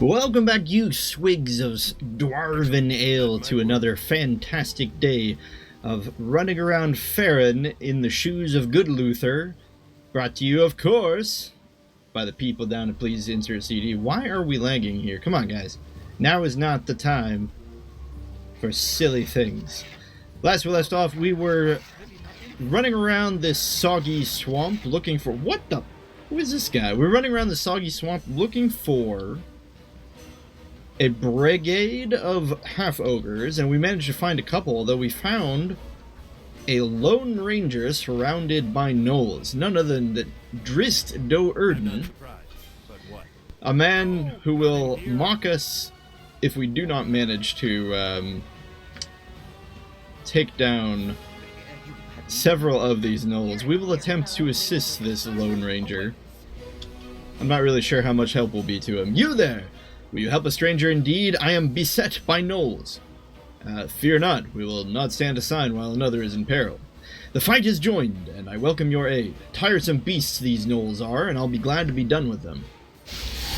Welcome back, you swigs of dwarven ale, to another fantastic day of running around Farron in the shoes of good Luther. Brought to you, of course, by the people down at Please Insert CD. Why are we lagging here? Come on, guys. Now is not the time for silly things. Last we left off, we were running around this soggy swamp looking for... What the... Who is this guy? We're running around the soggy swamp looking for a brigade of half-ogres, and we managed to find a couple, although we found a lone ranger surrounded by gnolls, none other than the Drist Do Erden, a man who will mock us if we do not manage to take down several of these gnolls. We will attempt to assist this lone ranger. I'm not really sure how much help will be to him. You there! Will you help a stranger indeed? I am beset by gnolls. Fear not, we will not stand aside while another is in peril. The fight is joined, and I welcome your aid. Tiresome beasts these gnolls are, and I'll be glad to be done with them.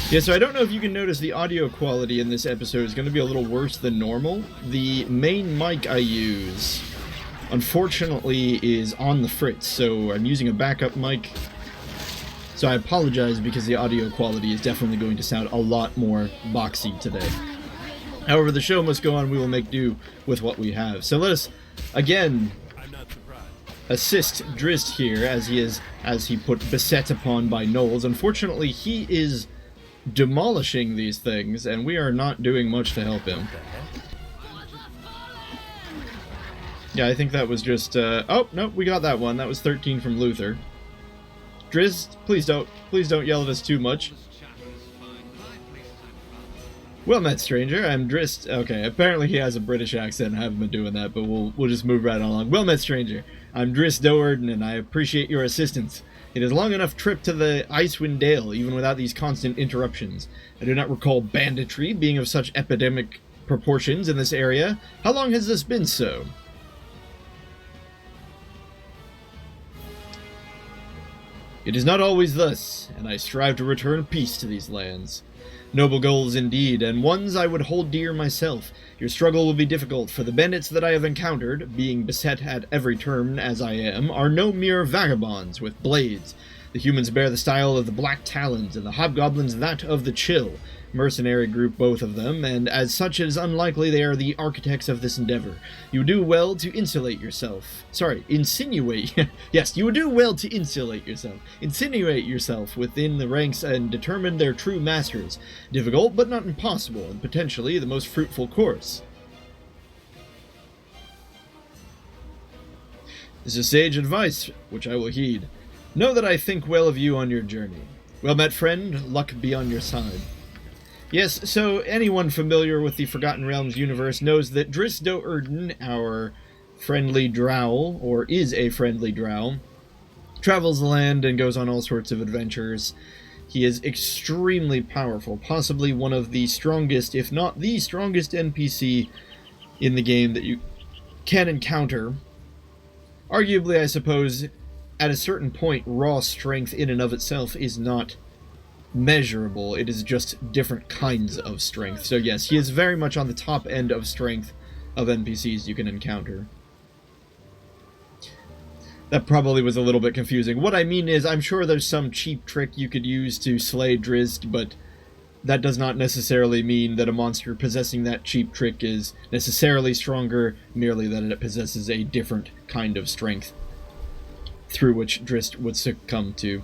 Yeah, so I don't know if you can notice the audio quality in this episode is going to be a little worse than normal. The main mic I use, unfortunately, is on the fritz, so I'm using a backup mic. So I apologize because the audio quality is definitely going to sound a lot more boxy today. However, the show must go on. We will make do with what we have. So let us, again, assist Drist here as he put beset upon by gnolls. Unfortunately, he is demolishing these things, and we are not doing much to help him. Yeah, I think that was just, oh, no, we got that one. That was 13 from Luther. Drist, please don't yell at us too much. Well met, stranger. I'm Drist. Okay, apparently he has a British accent. I haven't been doing that, but we'll just move right along. Well met, stranger. I'm Drist Do Erden, and I appreciate your assistance. It is a long enough trip to the Icewind Dale, even without these constant interruptions. I do not recall banditry being of such epidemic proportions in this area. How long has this been so? It is not always thus, and I strive to return peace to these lands. Noble goals indeed, and ones I would hold dear myself. Your struggle will be difficult, for the bandits that I have encountered, being beset at every turn as I am, are no mere vagabonds with blades. The humans bear the style of the Black Talons, and the hobgoblins that of the Chill. Mercenary group, both of them, and as such it is unlikely they are the architects of this endeavor. You do well to insulate yourself. Insinuate. Yes, you would do well to insulate yourself. Insinuate yourself within the ranks and determine their true masters. Difficult, but not impossible, and potentially the most fruitful course. This is sage advice, which I will heed. Know that I think well of you on your journey. Well met, friend. Luck be on your side. Yes, so anyone familiar with the Forgotten Realms universe knows that Drist Do Erden, our friendly drow, or is a friendly drow, travels the land and goes on all sorts of adventures. He is extremely powerful, possibly one of the strongest, if not the strongest NPC in the game that you can encounter. Arguably, I suppose, at a certain point, raw strength in and of itself is not measurable. It is just different kinds of strength. So yes, he is very much on the top end of strength of NPCs you can encounter. That probably was a little bit confusing. What I mean is, I'm sure there's some cheap trick you could use to slay Drist, but that does not necessarily mean that a monster possessing that cheap trick is necessarily stronger, merely that it possesses a different kind of strength through which Drist would succumb to.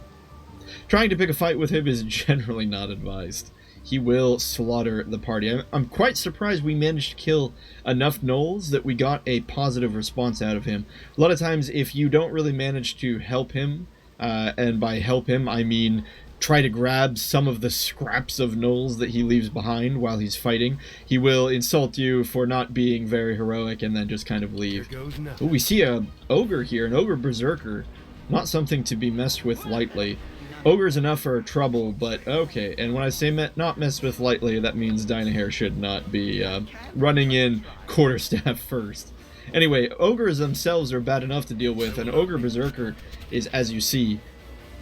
Trying to pick a fight with him is generally not advised. He will slaughter the party. I'm quite surprised we managed to kill enough gnolls that we got a positive response out of him. A lot of times, if you don't really manage to help him, and by help him, I mean try to grab some of the scraps of gnolls that he leaves behind while he's fighting, he will insult you for not being very heroic and then just kind of leave. Ooh, we see a ogre here, an ogre berserker. Not something to be messed with lightly. Ogre's enough for trouble, but okay. And when I say not mess with lightly, that means Dynahair should not be running in quarterstaff first. Anyway, ogres themselves are bad enough to deal with, and ogre berserker is, as you see,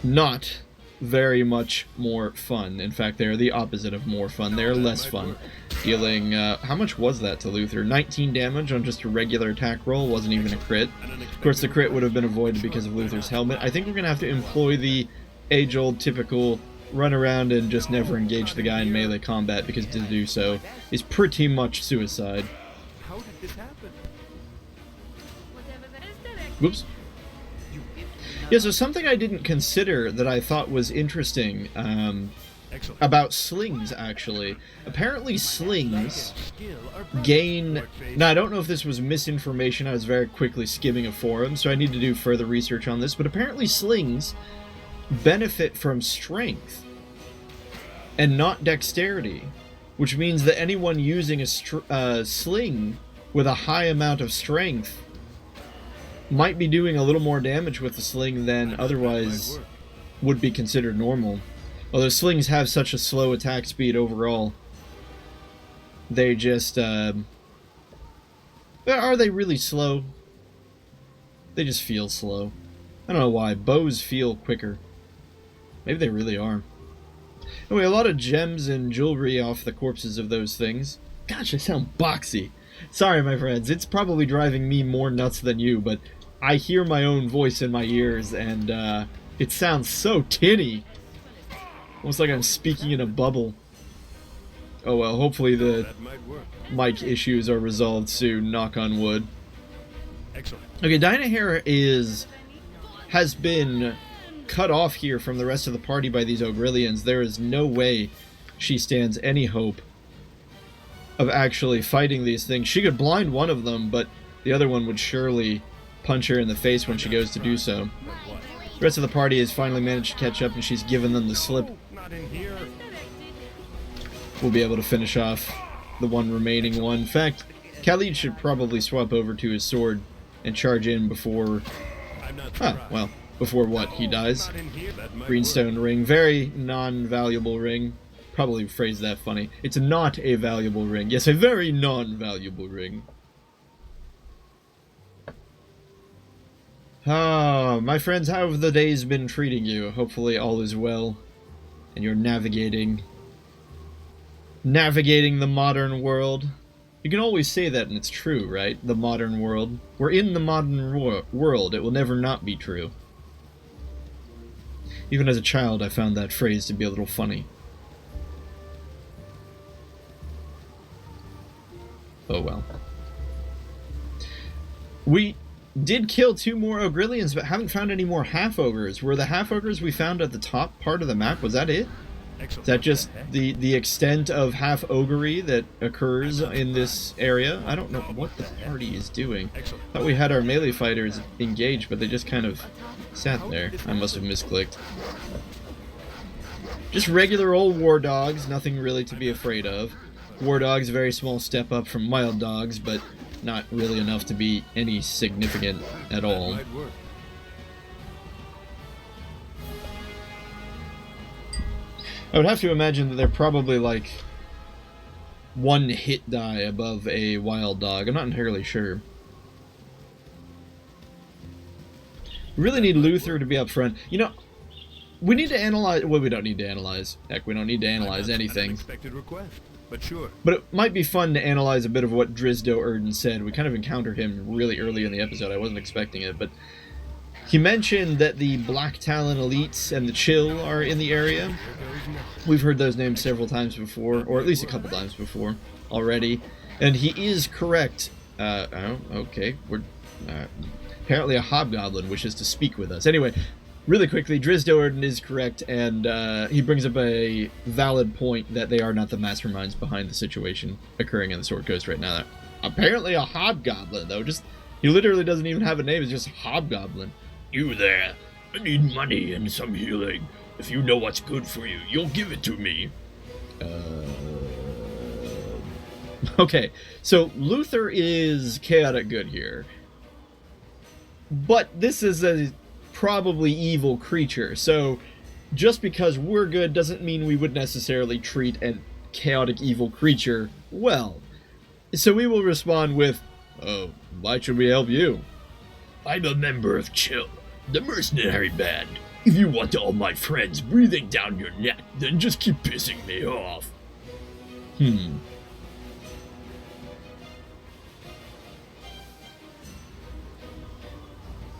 not very much more fun. In fact, they're the opposite of more fun. They're less fun. Dealing, how much was that to Luther? 19 damage on just a regular attack roll. Wasn't even a crit. Of course, the crit would have been avoided because of Luther's helmet. I think we're going to have to employ the age-old typical run around and just never engage the guy in melee combat, because to do so is pretty much suicide. How did this happen? Whoops. Yeah, so something I didn't consider that I thought was interesting about slings, actually. Apparently slings gain... Now, I don't know if this was misinformation. I was very quickly skimming a forum, so I need to do further research on this. But apparently slings benefit from strength and not dexterity, which means that anyone using a sling with a high amount of strength might be doing a little more damage with the sling than otherwise would be considered normal. Although slings have such a slow attack speed overall, they just, are they really slow? They just feel slow. I don't know why. Bows feel quicker. Maybe they really are. Anyway, a lot of gems and jewelry off the corpses of those things. Gosh, I sound boxy. Sorry, my friends. It's probably driving me more nuts than you, but I hear my own voice in my ears, and it sounds so tinny. Almost like I'm speaking in a bubble. Oh well, hopefully the mic issues are resolved soon, knock on wood. Excellent. Okay, Dynahair has been cut off here from the rest of the party by these Ogrillians. There is no way she stands any hope of actually fighting these things. She could blind one of them, but the other one would surely punch her in the face when she goes to do so. The rest of the party has finally managed to catch up, and she's given them the slip. We'll be able to finish off the one remaining one. In fact, Khalid should probably swap over to his sword and charge in before... well, before what? He dies? Greenstone ring. Very non-valuable ring. Probably phrase that funny. It's not a valuable ring. Yes, a very non-valuable ring. Ah, my friends, how have the days been treating you? Hopefully all is well, and you're navigating the modern world. You can always say that, and it's true, right? The modern world. We're in the modern world. It will never not be true. Even as a child, I found that phrase to be a little funny. Oh well. We did kill 2 more Ogrillians, but haven't found any more half-ogres. Were the half-ogres we found at the top part of the map, was that it? Is that just the extent of half-ogre that occurs in this area? I don't know what the party is doing. I thought we had our melee fighters engaged, but they just kind of sat there. I must have misclicked. Just regular old war dogs, nothing really to be afraid of. War dogs, very small step up from wild dogs, but not really enough to be any significant at all. I would have to imagine that they're probably like 1 hit die above a wild dog. I'm not entirely sure. We really need Luther to be up front. You know, we need to analyze... Well, we don't need to analyze. Heck, we don't need to analyze anything. But sure. But it might be fun to analyze a bit of what Drizdo Erden said. We kind of encountered him really early in the episode. I wasn't expecting it, but he mentioned that the Black Talon Elites and the Chill are in the area. We've heard those names several times before, or at least a couple times before already, and he is correct. Oh, okay. We're apparently a hobgoblin wishes to speak with us. Anyway, really quickly, Drizdo Erden is correct, and he brings up a valid point that they are not the masterminds behind the situation occurring in the Sword Coast right now. Apparently a hobgoblin, though. He literally doesn't even have a name, it's just hobgoblin. You there, I need money and some healing. If you know what's good for you, you'll give it to me. Okay, so Luther is chaotic good here. But this is a probably evil creature, so just because we're good doesn't mean we would necessarily treat a chaotic evil creature well. So we will respond with, why should we help you? I'm a member of Chill, the mercenary band. If you want all my friends breathing down your neck, then just keep pissing me off.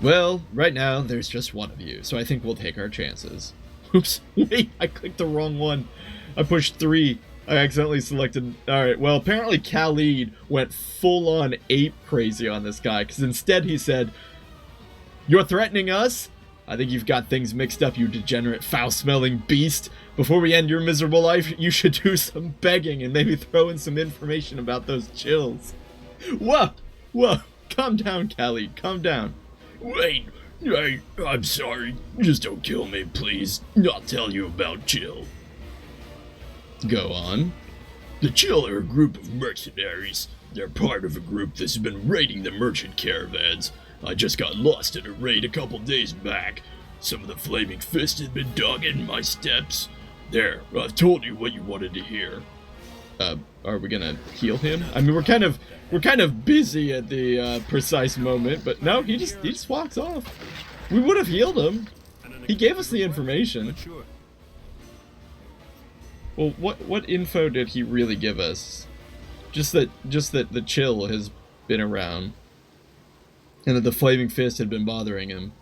Well, right now, there's just one of you, so I think we'll take our chances. Oops, wait, I clicked the wrong one. I pushed 3. I accidentally selected... Alright, well, apparently Khalid went full-on ape crazy on this guy, because instead he said, "You're threatening us? I think you've got things mixed up, you degenerate, foul-smelling beast. Before we end your miserable life, you should do some begging and maybe throw in some information about those chills." Whoa! Whoa! Calm down, Khalid. Calm down. Wait, I'm sorry. Just don't kill me, please. I'll tell you about Chill. Go on. The Chill are a group of mercenaries. They're part of a group that's been raiding the merchant caravans. I just got lost in a raid a couple days back. Some of the Flaming Fist had been dogging my steps. There, I've told you what you wanted to hear. Are we gonna heal him? I mean, we're kind of busy at the precise moment, but no, he just walks off. We would have healed him. He gave us the information. Well, what info did he really give us? Just that the Chill has been around, and that the Flaming Fist had been bothering him.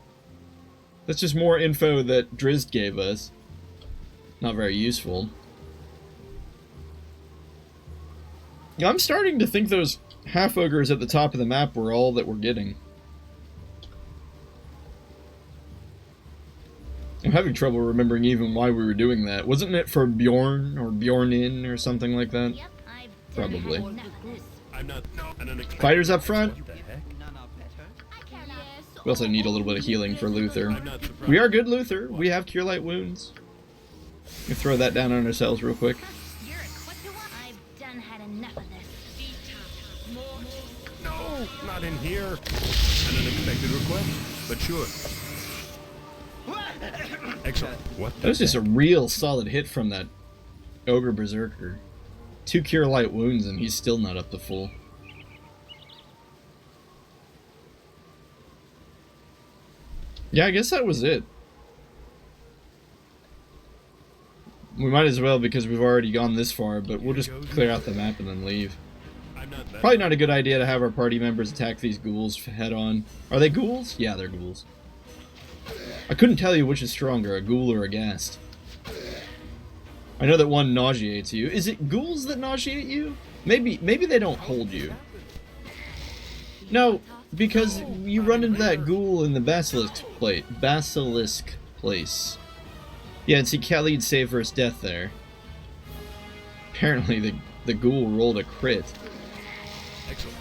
That's just more info that Drizzt gave us. Not very useful. I'm starting to think those half-ogres at the top of the map were all that we're getting. I'm having trouble remembering even why we were doing that. Wasn't it for Bjorn or Bjornin or something like that? Yep, Probably. I'm not an unexpected... Fighters up front. What the heck? We also need a little bit of healing for Luther. I'm not surprised. We are good, Luther. We have Cure Light Wounds. We throw that down on ourselves real quick. You're equipped to what? I've done had enough of this. No, not in here. An unexpected request, but sure. Excellent. What That was just a real solid hit from that Ogre Berserker. 2 Cure Light Wounds and he's still not up to full. Yeah, I guess that was it. We might as well because we've already gone this far, but we'll just clear out the map and then leave. I'm not that... Probably not a good idea to have our party members attack these ghouls head on. Are they ghouls? Yeah, they're ghouls. I couldn't tell you which is stronger, a ghoul or a ghast. I know that one nauseates you. Is it ghouls that nauseate you? Maybe they don't hold you. No, because you run into that ghoul in the basilisk place. Yeah, and see Khalid saved for his death there. Apparently the ghoul rolled a crit. Excellent.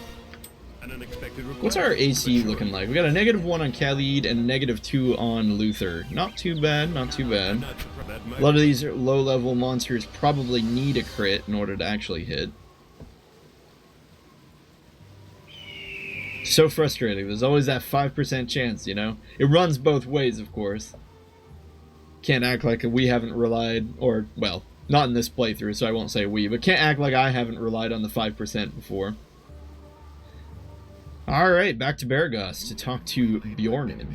An unexpected request. What's our AC but sure. looking like? We got a -1 on Khalid and a -2 on Luther. Not too bad, not too bad. Not surprised. That might... A lot of these low-level monsters probably need a crit in order to actually hit. So frustrating. There's always that 5% chance, you know? It runs both ways, of course. Can't act like we haven't relied, or, well, not in this playthrough, so I won't say we, but can't act like I haven't relied on the 5% before. Alright, back to Beargos to talk to Bjornin.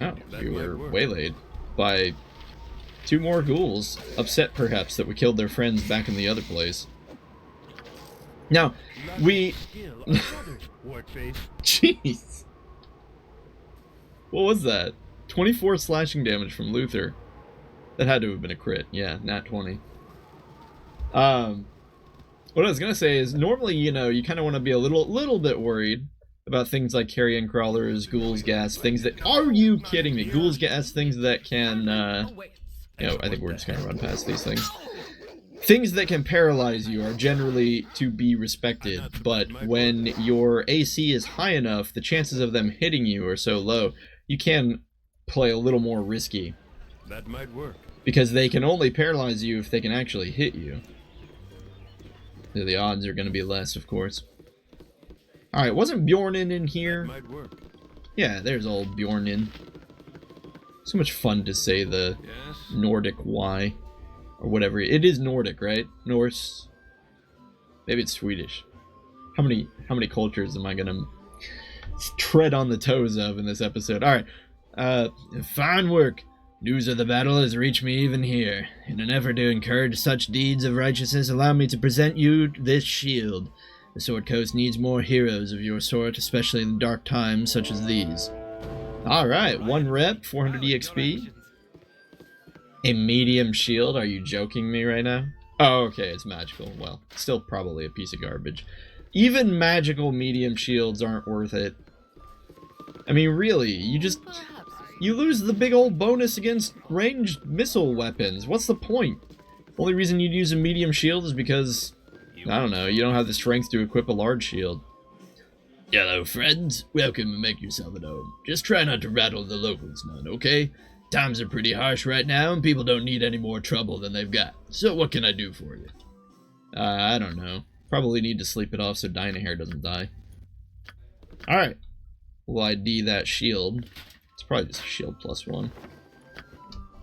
Oh, we were waylaid by 2 more ghouls. Upset, perhaps, that we killed their friends back in the other place. Now, we... Skill of others, Wartface. Jeez. What was that? 24 slashing damage from Luther. That had to have been a crit. Yeah, nat 20. What I was gonna say is, normally, you know, you kind of want to be a little bit worried about things like carrion crawlers, ghouls, gas, things that... Are you kidding me? Ghouls, gas, things that can, you know, I think we're just gonna run past these things. Things that can paralyze you are generally to be respected, but when your AC is high enough, the chances of them hitting you are so low, you can play a little more risky. That might work. Because they can only paralyze you if they can actually hit you. So the odds are going to be less, of course. Alright, wasn't Bjornin in here? Might work. Yeah, there's old Bjornin. So much fun to say the Yes. Nordic Y. Or whatever. It is Nordic, right? Norse. Maybe it's Swedish. How many cultures am I gonna tread on the toes of in this episode? Alright. Fine work. News of the battle has reached me even here. In an effort to encourage such deeds of righteousness, allow me to present you this shield. The Sword Coast needs more heroes of your sort, especially in dark times such as these. Alright, 1 rep, 400 EXP. A medium shield? Are you joking me right now? Oh, okay, it's magical. Well, still probably a piece of garbage. Even magical medium shields aren't worth it. I mean, really, you lose the big old bonus against ranged missile weapons. What's the point? Only reason you'd use a medium shield is because, I don't know, you don't have the strength to equip a large shield. Hello, friends. Welcome and make yourself at home. Just try not to rattle the locals, man, okay? Times are pretty harsh right now, and people don't need any more trouble than they've got. So what can I do for you? I don't know. Probably need to sleep it off so Dynahair doesn't die. Alright. We'll ID that shield. It's probably just a shield +1.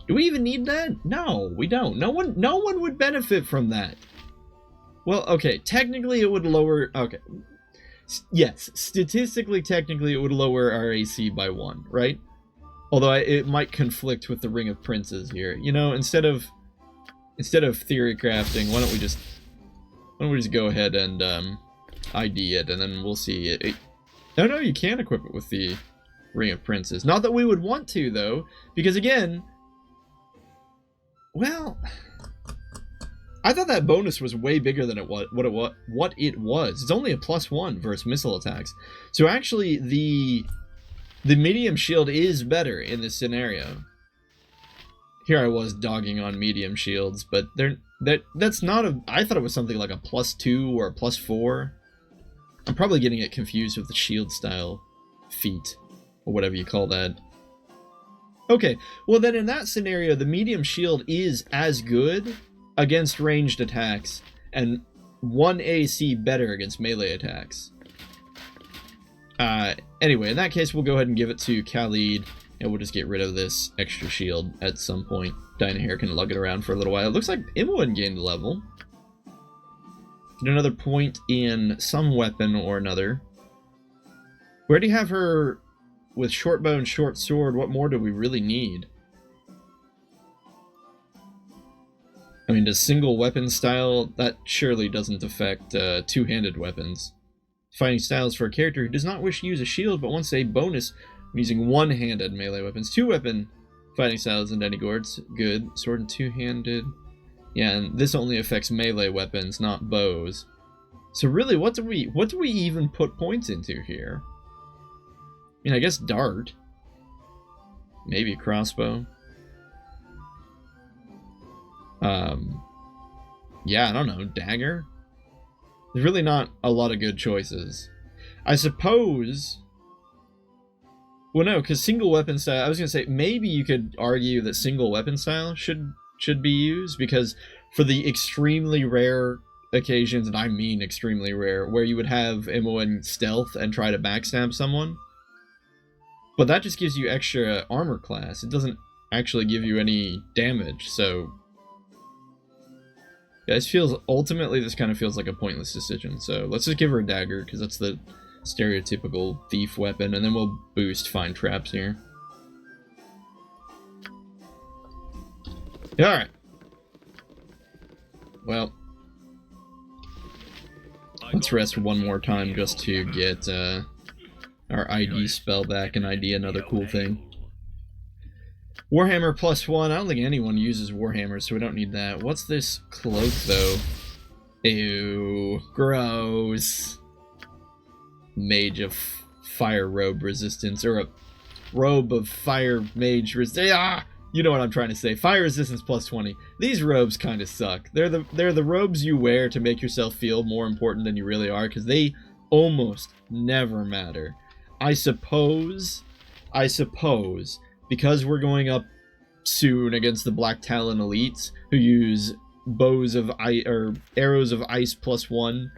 Do we even need that? No, we don't. No one would benefit from that. Well, okay, technically it would lower... Okay. Yes, statistically, technically it would lower our AC by 1, right? Although it might conflict with the Ring of Princes here. You know, instead of theory crafting, why don't we just go ahead and ID it, and then we'll see it. No, you can't equip it with the Ring of Princes. Not that we would want to, though, because again, well, I thought that bonus was way bigger than what it was. It's only a +1 versus missile attacks. So actually, the medium shield is better in this scenario. Here I was dogging on medium shields, but that's not a... I thought it was something like a +2 or a +4. I'm probably getting it confused with the shield style feat, or whatever you call that. Okay, well then in that scenario, the medium shield is as good against ranged attacks, and 1 AC better against melee attacks. Anyway, in that case, we'll go ahead and give it to Khalid, and we'll just get rid of this extra shield at some point. Dynahair can lug it around for a little while. It looks like Imoen gained a level. Get another point in some weapon or another. We already have her with short bow and short sword. What more do we really need? I mean, does single weapon style? That surely doesn't affect two-handed weapons. Fighting styles for a character who does not wish to use a shield but wants a bonus when using one-handed melee weapons. Two-weapon fighting styles in Denigords. Good. Sword and two-handed. Yeah, and this only affects melee weapons, not bows. So really, what do we even put points into here? I mean, I guess dart. Maybe crossbow. Yeah, I don't know. Dagger? There's really not a lot of good choices. I suppose... Well, no, because single weapon style... I was going to say, maybe you could argue that single weapon style should be used, because for the extremely rare occasions, and I mean extremely rare, where you would have Imoen stealth and try to backstab someone, but that just gives you extra armor class. It doesn't actually give you any damage, so... Yeah, ultimately this kind of feels like a pointless decision, so let's just give her a dagger, because that's the stereotypical thief weapon, and then we'll boost find traps here. Alright. Well, let's rest one more time just to get our ID spell back and ID another cool thing. Warhammer +1. I don't think anyone uses Warhammer, so we don't need that. What's this cloak, though? Ew. Gross. Mage of Fire Robe Resistance, or a Robe of Fire Mage Resistance. Ah! You know what I'm trying to say. Fire Resistance +20. These robes kind of suck. They're the robes you wear to make yourself feel more important than you really are, because they almost never matter. I suppose, because we're going up soon against the Black Talon elites, who use bows of ice, or arrows of ice +1.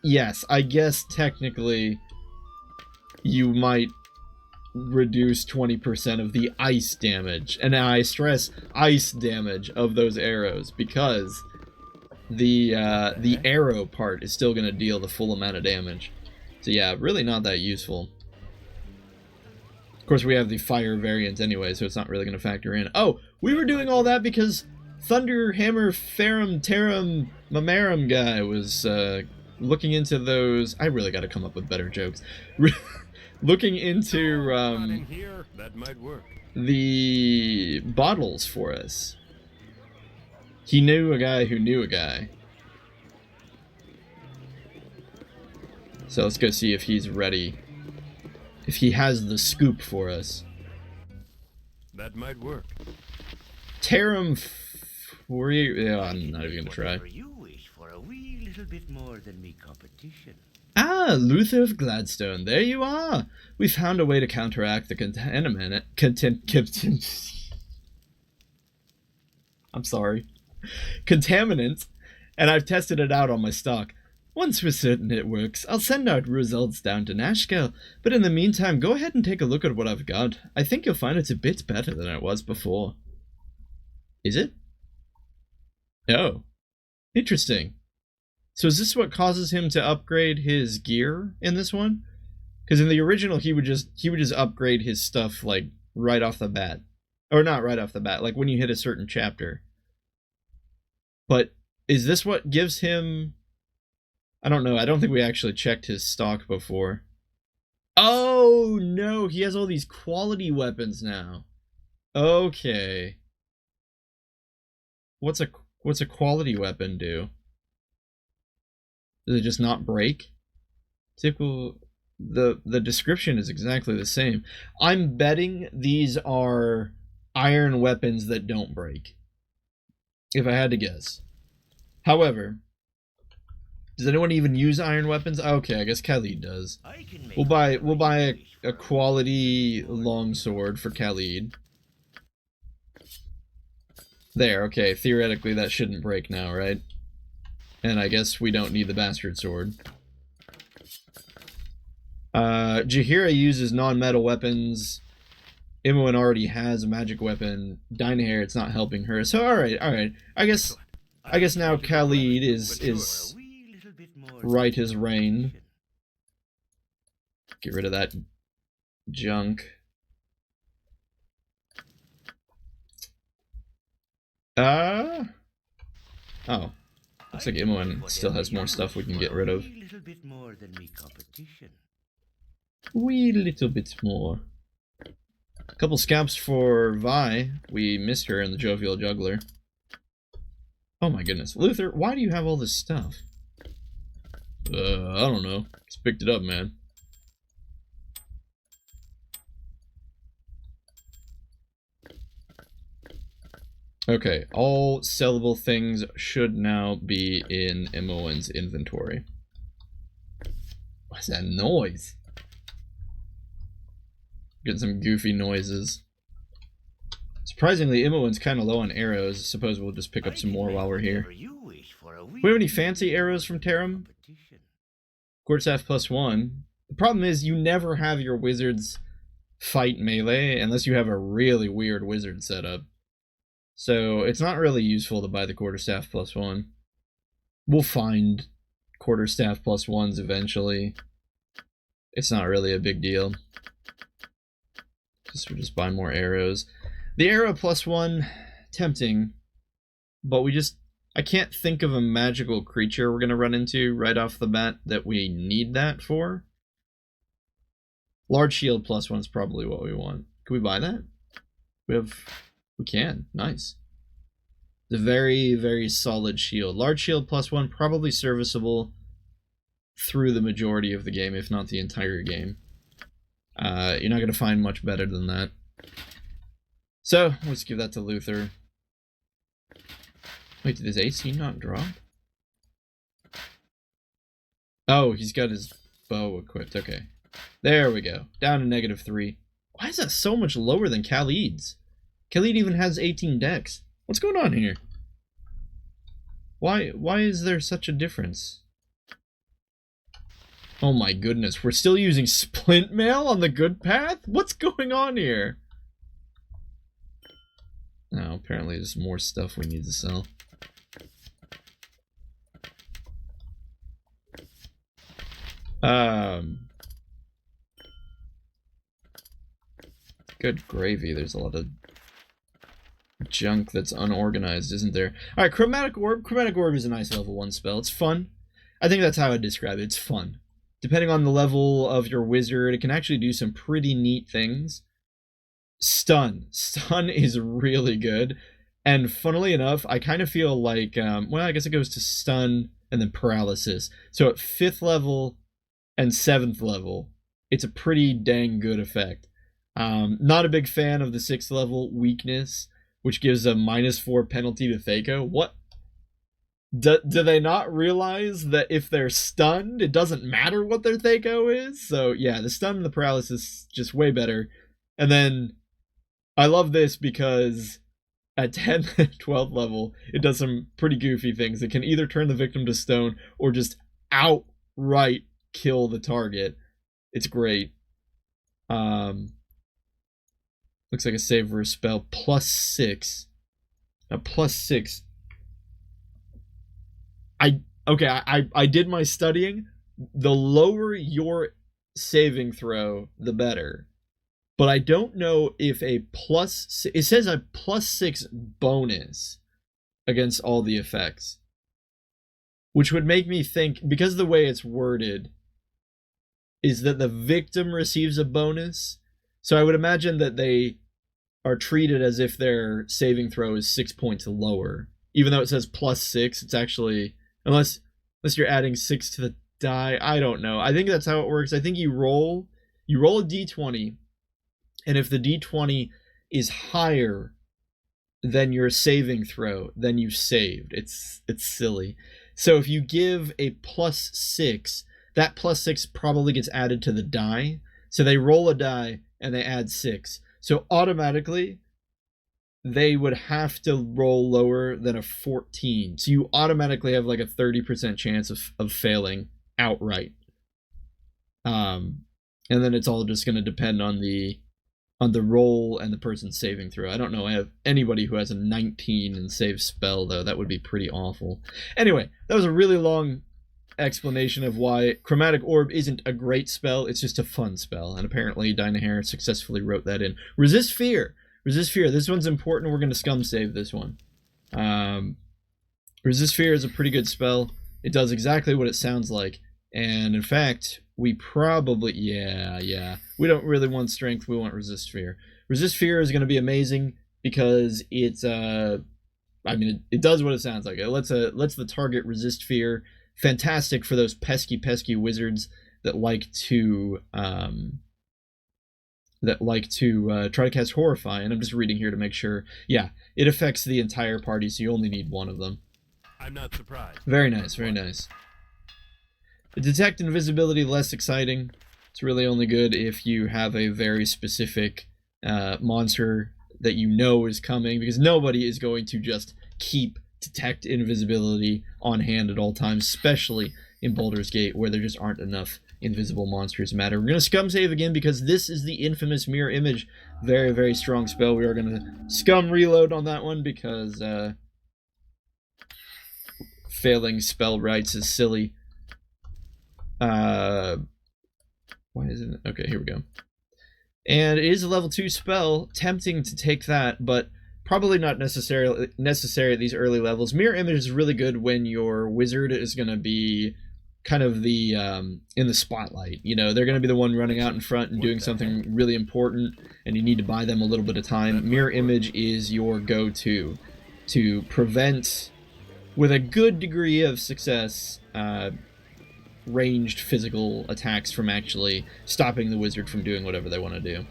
Yes, I guess technically you might reduce 20% of the ice damage, and I stress ice damage of those arrows, because the arrow part is still going to deal the full amount of damage. So yeah, really not that useful. course, we have the fire variant anyway, so it's not really going to factor in. Oh, we were doing all that because Thunder Hammer Ferrum Terram Mamarum guy was looking into those. I really got to come up with better jokes. Looking into Not in here. That might work. the bottles for us. He knew a guy who knew a guy. So let's go see if he's ready. If he has the scoop for us. That might work. Tarum yeah, I'm not even gonna try. Whatever you wish for a wee little bit more than me competition. Ah, Luther of Gladstone, there you are! We found a way to counteract the I'm sorry. Contaminant, and I've tested it out on my stock. Once we're certain it works, I'll send out results down to Nashkel, but in the meantime, go ahead and take a look at what I've got. I think you'll find it's a bit better than it was before. Is it? Oh. Interesting. So is this what causes him to upgrade his gear in this one? Because in the original, he would just upgrade his stuff, like, right off the bat. Or not right off the bat, like when you hit a certain chapter. But is this what gives him... I don't know. I don't think we actually checked his stock before. Oh, no. He has all these quality weapons now. Okay. What's a quality weapon do? Does it just not break? Typical... The description is exactly the same. I'm betting these are iron weapons that don't break. If I had to guess. However... Does anyone even use iron weapons? Okay, I guess Khalid does. We'll buy a quality longsword for Khalid. There, okay, theoretically that shouldn't break now, right? And I guess we don't need the bastard sword. Jaheira uses non-metal weapons. Imoen already has a magic weapon. Dynahair, it's not helping her. So alright. I guess now Khalid is right as rain. Get rid of that junk. Oh. Looks like Imoen still has more stuff we can get rid of. Wee little bit more than me competition. Wee little bit more. A couple scalps for Vi. We missed her in the Jovial Juggler. Oh my goodness. Luther, why do you have all this stuff? I don't know. Just picked it up, man. Okay, all sellable things should now be in Imoen's inventory. What's that noise? Getting some goofy noises. Surprisingly, Imoen's kind of low on arrows. Suppose we'll just pick up some more while we're here. Do we have any fancy arrows from Terram? Quarterstaff +1. The problem is you never have your wizards fight melee unless you have a really weird wizard setup. So it's not really useful to buy the Quarterstaff +1. We'll find Quarterstaff +1s eventually. It's not really a big deal. We'll just buy more arrows. The arrow +1, tempting, but I can't think of a magical creature we're going to run into right off the bat that we need that for. Large shield +1 is probably what we want. Can we buy that? We can. Nice. It's a very, very solid shield. Large shield +1, probably serviceable through the majority of the game, if not the entire game. You're not going to find much better than that. So, let's give that to Luther. Wait, did his AC not drop? Oh, he's got his bow equipped. Okay. There we go. Down to -3. Why is that so much lower than Khalid's? Khalid even has 18 decks. What's going on here? Why is there such a difference? Oh my goodness, we're still using splint mail on the good path? What's going on here? Oh, apparently there's more stuff we need to sell. Good gravy, there's a lot of junk that's unorganized, isn't there? Alright, Chromatic Orb. Chromatic Orb is a nice level 1 spell. It's fun. I think that's how I'd describe it. It's fun. Depending on the level of your wizard, it can actually do some pretty neat things. Stun. Stun is really good. And funnily enough, I kind of feel like, well, I guess it goes to stun and then paralysis. So at 5th level and 7th level, it's a pretty dang good effect. Not a big fan of the 6th level weakness, which gives a -4 penalty to Thaco. What? Do they not realize that if they're stunned, it doesn't matter what their Thaco is? So yeah, the stun and the paralysis just way better. And then I love this because at 10th and 12th level, it does some pretty goofy things. It can either turn the victim to stone or just outright kill the target. It's great. Looks like a save for a spell. +6. Now +6. I did my studying. The lower your saving throw, the better. But I don't know if it says a +6 bonus against all the effects. Which would make me think, because of the way it's worded, is that the victim receives a bonus. So I would imagine that they are treated as if their saving throw is 6 points lower. Even though it says +6, it's actually, unless you're adding 6 to the die, I don't know. I think that's how it works. I think you roll a d20, and if the d20 is higher than your saving throw, then you've saved. It's silly. So if you give a +6, that +6 probably gets added to the die. So they roll a die and they add 6. So automatically, they would have to roll lower than a 14. So you automatically have like a 30% chance of failing outright. And then it's all just going to depend on the roll and the person's saving throw. I don't know I have anybody who has a 19 and save spell, though. That would be pretty awful. Anyway, that was a really long explanation of why Chromatic Orb isn't a great spell. It's just a fun spell, and apparently Dynahair successfully wrote that in. Resist Fear. Resist Fear. This one's important. We're going to scum save this one. Resist Fear is a pretty good spell. It does exactly what it sounds like, and in fact, we probably, yeah. We don't really want Strength, we want Resist Fear. Resist Fear is going to be amazing because it's, it does what it sounds like. It lets the target resist fear. Fantastic for those pesky wizards that like to try to cast Horrify. And I'm just reading here to make sure. Yeah, it affects the entire party, so you only need one of them. I'm not surprised. Very nice, very nice. The Detect Invisibility, less exciting. It's really only good if you have a very specific monster that you know is coming, because nobody is going to just keep Detect Invisibility on hand at all times, especially in Baldur's Gate, where there just aren't enough invisible monsters matter. We're going to scum save again because this is the infamous Mirror Image. Very, very strong spell. We are going to scum reload on that one because failing spell rights is silly. Why isn't it? Okay, here we go. And it is a level 2 spell. Tempting to take that, but probably not necessary at these early levels. Mirror Image is really good when your wizard is going to be kind of the in the spotlight. You know, they're going to be the one running out in front and doing something really important, and you need to buy them a little bit of time. Mirror Image is your go-to to prevent, with a good degree of success, ranged physical attacks from actually stopping the wizard from doing whatever they want to do.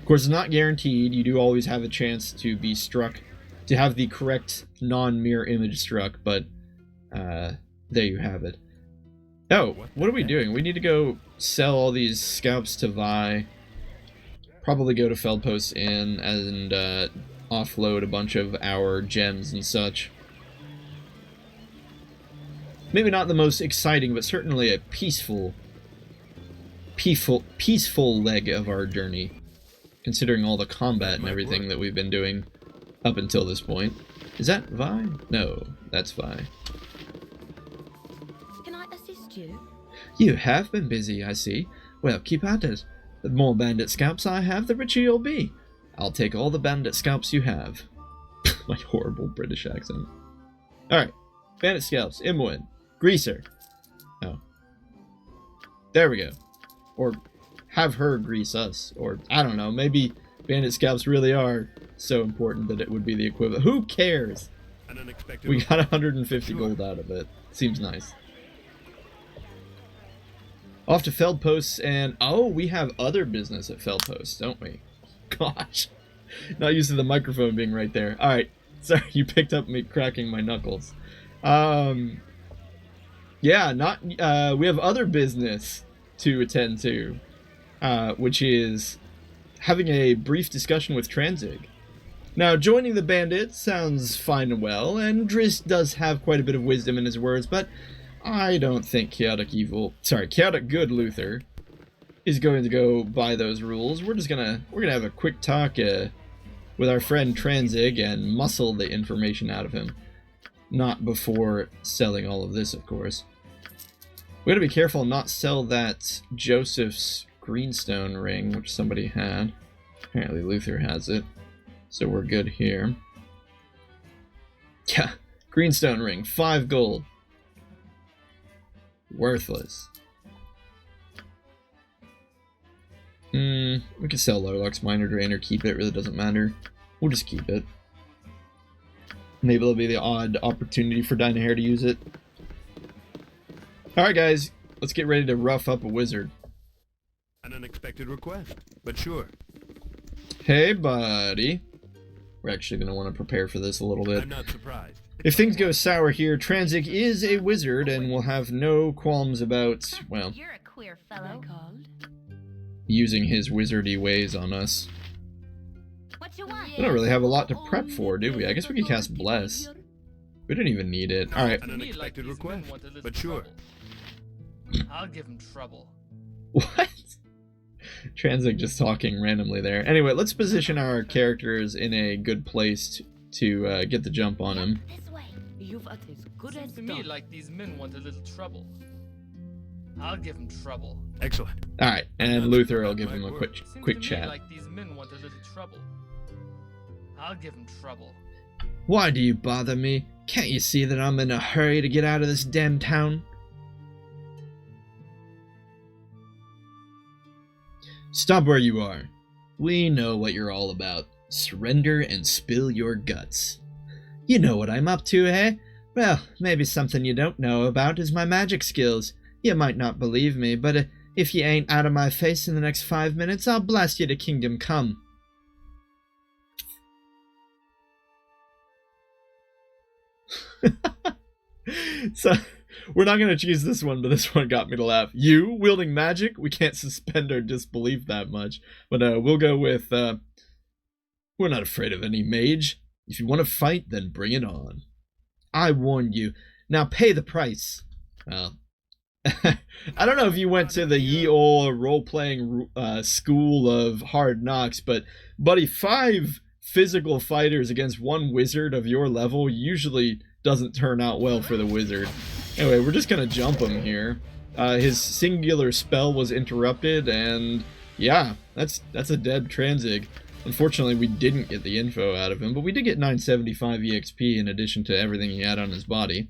Of course, it's not guaranteed. You do always have a chance to be struck, to have the correct non-mirror image struck, but there you have it. Oh, what are we doing? We need to go sell all these scalps to Vi. Probably go to Feldpost Inn and offload a bunch of our gems and such. Maybe not the most exciting, but certainly a peaceful leg of our journey, considering all the combat and everything that we've been doing up until this point. Is that Vi? No, that's Vi. Can I assist you? You have been busy, I see. Well, keep at it. The more bandit scalps I have, the richer you'll be. I'll take all the bandit scalps you have. My horrible British accent. Alright. Bandit scalps. Imwin. Greaser. Oh. There we go. Or have her grease us. Or, I don't know, maybe bandit scalps really are so important that it would be the equivalent. Who cares? An unexpected We got 150 gold out of it. Seems nice. Off to Feldposts and... Oh, we have other business at Feldposts, don't we? Gosh. Not used to the microphone being right there. Alright. Sorry, you picked up me cracking my knuckles. Yeah, we have other business to attend to. Which is having a brief discussion with Tranzig. Now, joining the bandits sounds fine and well, and Driss does have quite a bit of wisdom in his words, but I don't think Chaotic Good Luther is going to go by those rules. We're gonna have a quick talk with our friend Tranzig and muscle the information out of him. Not before selling all of this, of course. We gotta be careful and not sell that Joseph's greenstone ring, which somebody had. Apparently Luther has it. So we're good here. Yeah, greenstone ring, 5 gold. Worthless. We could sell Larlock's Minor Drain or keep it, really doesn't matter. We'll just keep it. Maybe there'll be the odd opportunity for Dynahair to use it. Alright guys, let's get ready to rough up a wizard. An unexpected request, but sure. Hey buddy. We're actually going to want to prepare for this a little bit. I'm not surprised. If things go sour here, Tranzig is a wizard and will have no qualms about, well, You're a queer fellow. using his wizardy ways on us. What you want? We don't really have a lot to prep for, do we? I guess we could cast Bless. We didn't even need it. Alright. An unexpected request, but sure. I'll give him trouble. What? Tranzig just talking randomly there. Anyway, let's position our characters in a good place to get the jump on him. This way. You've at as good Seems as to me done. like these men want a little trouble. I'll give him trouble. Excellent. Alright, and Luther will give him a quick Seems quick to me chat. like these men want a little trouble. I'll give him trouble. Why do you bother me? Can't you see that I'm in a hurry to get out of this damn town? Stop where you are. We know what you're all about. Surrender and spill your guts. You know what I'm up to, eh? Well, maybe something you don't know about is my magic skills. You might not believe me, but if you ain't out of my face in the next 5 minutes, I'll blast you to Kingdom Come. So, we're not going to choose this one, but this one got me to laugh. You, wielding magic? We can't suspend our disbelief that much. But we'll go with, we're not afraid of any mage. If you want to fight, then bring it on. I warned you. Now pay the price. Well, I don't know if you went to the ye ol' role-playing school of Hard Knocks, but, buddy, 5 physical fighters against 1 wizard of your level usually doesn't turn out well for the wizard. Anyway, we're just gonna jump him here. His singular spell was interrupted, and yeah, that's a dead Tranzig. Unfortunately, we didn't get the info out of him, but we did get 975 EXP in addition to everything he had on his body.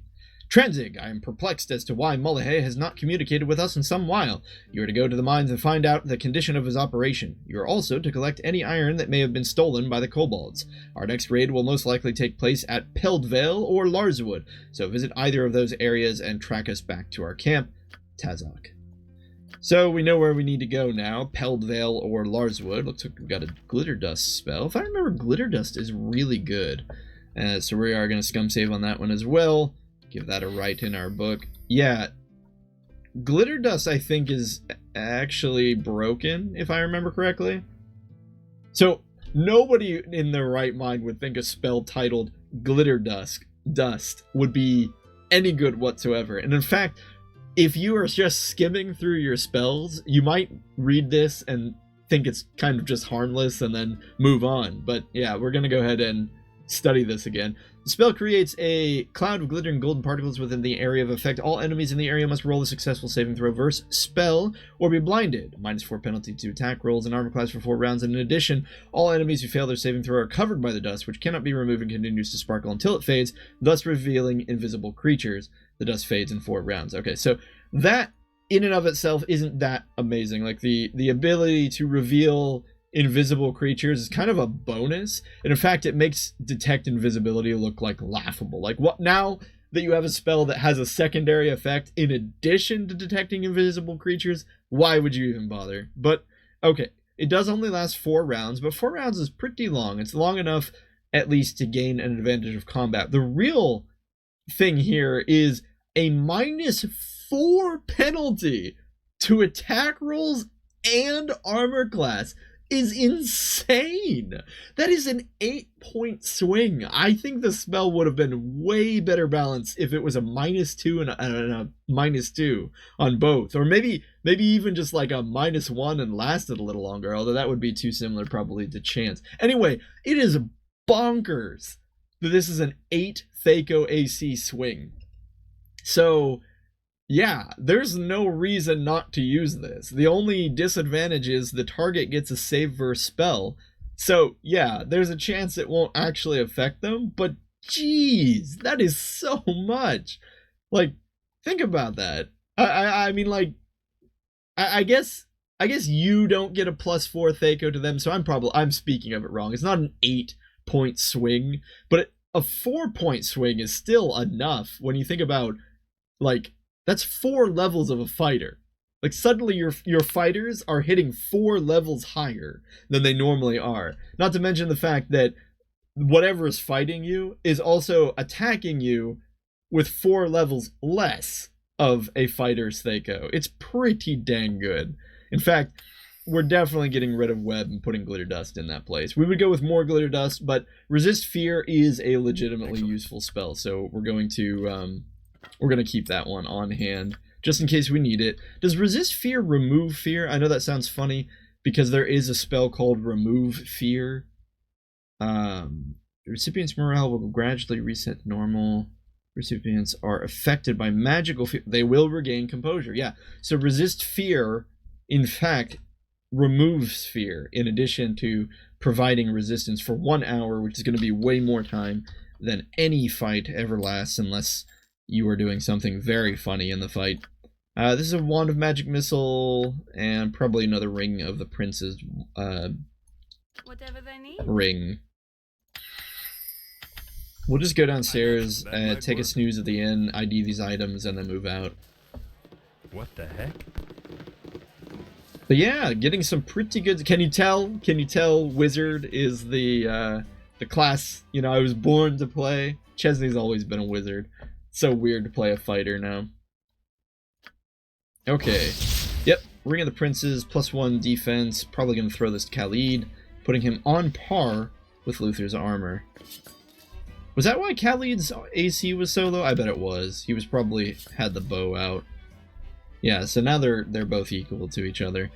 Tranzig, I am perplexed as to why Mullahay has not communicated with us in some while. You are to go to the mines and find out the condition of his operation. You are also to collect any iron that may have been stolen by the kobolds. Our next raid will most likely take place at Peldvale or Larswood, so visit either of those areas and track us back to our camp, Tazok. So we know where we need to go now, Peldvale or Larswood. Looks like we've got a Glitter Dust spell. If I remember, Glitter Dust is really good. So we are going to scum save on that one as well. Give that a write in our book. Yeah, Glitter Dust I think is actually broken, if I remember correctly. So nobody in their right mind would think a spell titled Glitter Dust would be any good whatsoever. And in fact, if you are just skimming through your spells, you might read this and think it's kind of just harmless and then move on. But yeah, we're going to go ahead and study this again. The spell creates a cloud of glittering golden particles within the area of effect. All enemies in the area must roll a successful saving throw versus spell or be blinded. -4 penalty to attack rolls and armor class for 4 rounds. And in addition, all enemies who fail their saving throw are covered by the dust, which cannot be removed and continues to sparkle until it fades, thus revealing invisible creatures. The dust fades in 4 rounds. Okay, so that in and of itself isn't that amazing. Like the ability to reveal invisible creatures is kind of a bonus, and in fact it makes detect invisibility look like laughable. Like, what now that you have a spell that has a secondary effect in addition to detecting invisible creatures, why would you even bother? But okay, it does only last 4 rounds, but 4 rounds is pretty long. It's long enough at least to gain an advantage of combat. The real thing here is a -4 penalty to attack rolls and armor class is insane. That is an 8-point swing. I think the spell would have been way better balanced if it was a -2 and a -2 on both, or maybe even just like a -1 and lasted a little longer, although that would be too similar probably to chance. Anyway, it is bonkers that this is an 8 Thaco AC swing. So yeah, there's no reason not to use this. The only disadvantage is the target gets a save versus spell. So yeah, there's a chance it won't actually affect them, but geez, that is so much. Like, think about that. I mean, like, I guess you don't get a +4 Thaco to them, so I'm speaking of it wrong. It's not an 8-point swing, but a 4-point swing is still enough when you think about, like, that's 4 levels of a fighter. Like, suddenly your fighters are hitting 4 levels higher than they normally are. Not to mention the fact that whatever is fighting you is also attacking you with 4 levels less of a fighter's Thaco. It's pretty dang good. In fact, we're definitely getting rid of web and putting glitter dust in that place. We would go with more glitter dust, but resist fear is a legitimately useful spell, so we're going to keep that one on hand just in case we need it. Does resist fear remove fear? I know that sounds funny because there is a spell called remove fear. The recipient's morale will gradually reset to normal. Recipients are affected by magical fear. They will regain composure. Yeah. So resist fear, in fact, removes fear in addition to providing resistance for 1 hour, which is going to be way more time than any fight ever lasts unless you are doing something very funny in the fight. This is a Wand of Magic Missile, and probably another Ring of the Prince's Whatever they need. ring. We'll just go downstairs, take a snooze at the inn, ID these items, and then move out. What the heck? But yeah, getting some pretty good... Can you tell Wizard is the class, you know, I was born to play? Chesney's always been a wizard. So weird to play a fighter now. Okay. Yep. Ring of the Princes, +1 defense. Probably going to throw this to Khalid, putting him on par with Luther's armor. Was that why Khalid's AC was so low? I bet it was. He was probably had the bow out. Yeah, so now they're both equal to each other.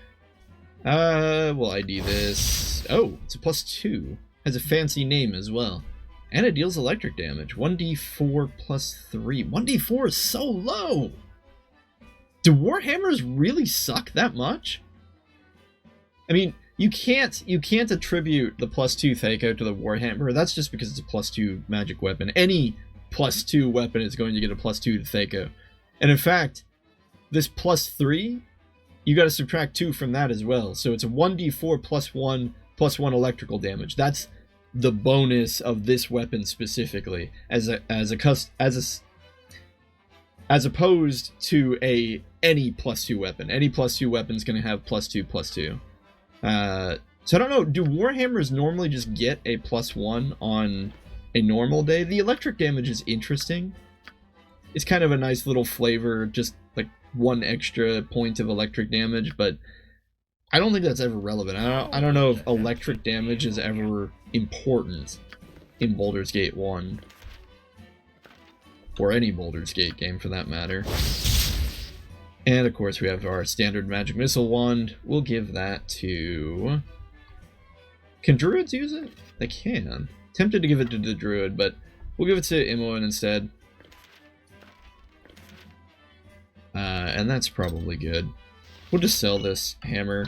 We'll ID this. Oh, it's a +2. Has a fancy name as well. And it deals electric damage. 1d4 +3. 1d4 is so low! Do Warhammers really suck that much? I mean, you can't attribute the +2 Thaco to the Warhammer. That's just because it's a +2 magic weapon. Any +2 weapon is going to get a +2 to Thaco. And in fact, this +3, you gotta subtract 2 from that as well. So it's a 1d4 +1 electrical damage. That's the bonus of this weapon specifically, as opposed to any +2 weapon. Any +2 weapon is going to have +2/+2. So I don't know. Do Warhammers normally just get a +1 on a normal day? The electric damage is interesting. It's kind of a nice little flavor, just like 1 extra point of electric damage, but I don't think that's ever relevant. I don't know if electric damage is ever important in Baldur's Gate 1. Or any Baldur's Gate game for that matter. And of course we have our standard magic missile wand. We'll give that to... Can druids use it? They can. Tempted to give it to the druid, but we'll give it to Imoen instead. And that's probably good. We'll just sell this hammer.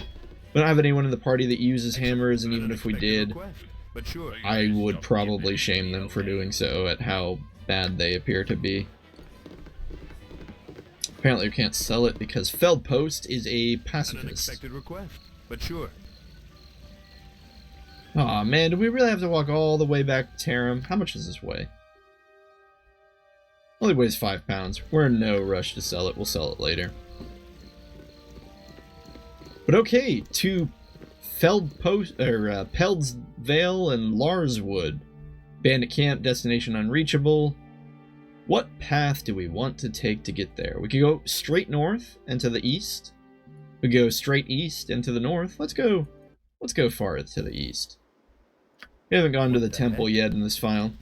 We don't have anyone in the party that uses hammers, and even if we did, But sure. I would probably shame them for doing so at how bad they appear to be. Apparently we can't sell it because Feldpost is a An pacifist. unexpected request. But sure. Aw man, do we really have to walk all the way back to Tarim? How much does this weigh? Only weighs 5 pounds. We're in no rush to sell it. We'll sell it later. But okay, to Peld's Vale and Larswood. Bandit camp, destination unreachable. What path do we want to take to get there? We could go straight north and to the east. We go straight east and to the north. Let's go far to the east. We haven't gone to the temple yet in this file.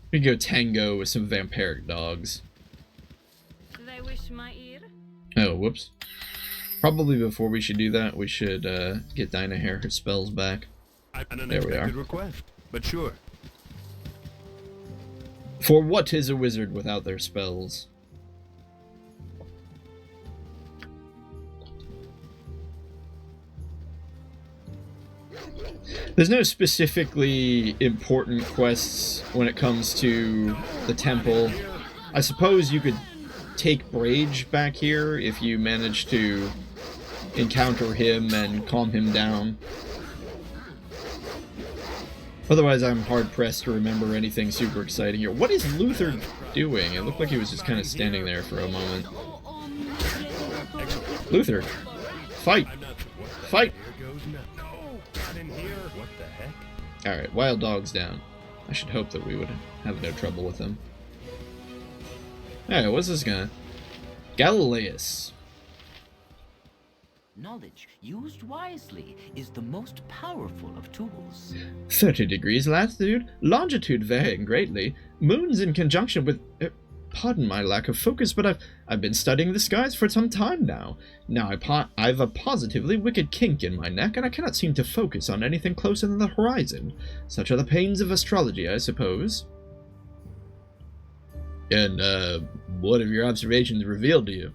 We could go tango with some vampiric dogs. They wish my ear. Oh, whoops. Probably before we should do that, we should get Dinah Hare her spells back. An There we are. unexpected request. But sure. For what is a wizard without their spells? There's no specifically important quests when it comes to the temple. I suppose you could take Brage back here if you manage to encounter him and calm him down. Otherwise, I'm hard-pressed to remember anything super exciting here. What is Luther doing? It looked like he was just kind of standing there for a moment. Luther, fight! Fight! Here goes nothing. No, not in here. What the heck? Alright, wild dogs down. I should hope that we would have no trouble with them. Alright, what's this guy? Galileus. Knowledge used wisely is the most powerful of tools. 30 degrees latitude, longitude varying greatly, moons in conjunction with... pardon my lack of focus, but I've been studying the skies for some time now. Now I've a positively wicked kink in my neck, and I cannot seem to focus on anything closer than the horizon. Such are the pains of astrology, I suppose. And, what have your observations revealed to you?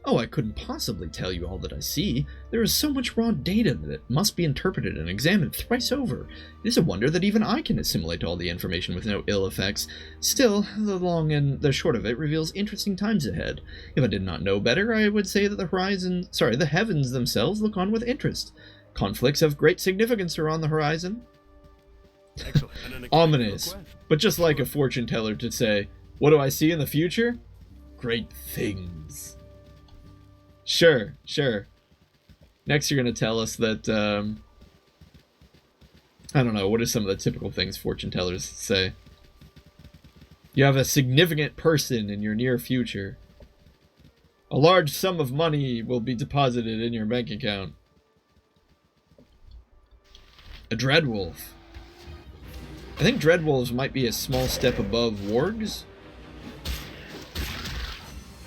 Oh, I couldn't possibly tell you all that I see. There is so much raw data that must be interpreted and examined thrice over. It is a wonder that even I can assimilate all the information with no ill effects. Still, the long and the short of it reveals interesting times ahead. If I did not know better, I would say that the heavens themselves look on with interest. Conflicts of great significance are on the horizon. Excellent. An unexpected Ominous, request. but just like a fortune teller to say, what do I see in the future? Great things. Sure, sure. Next you're going to tell us that, I don't know, what are some of the typical things fortune tellers say? You have a significant person in your near future. A large sum of money will be deposited in your bank account. A Dreadwolf. I think Dreadwolves might be a small step above Wargs.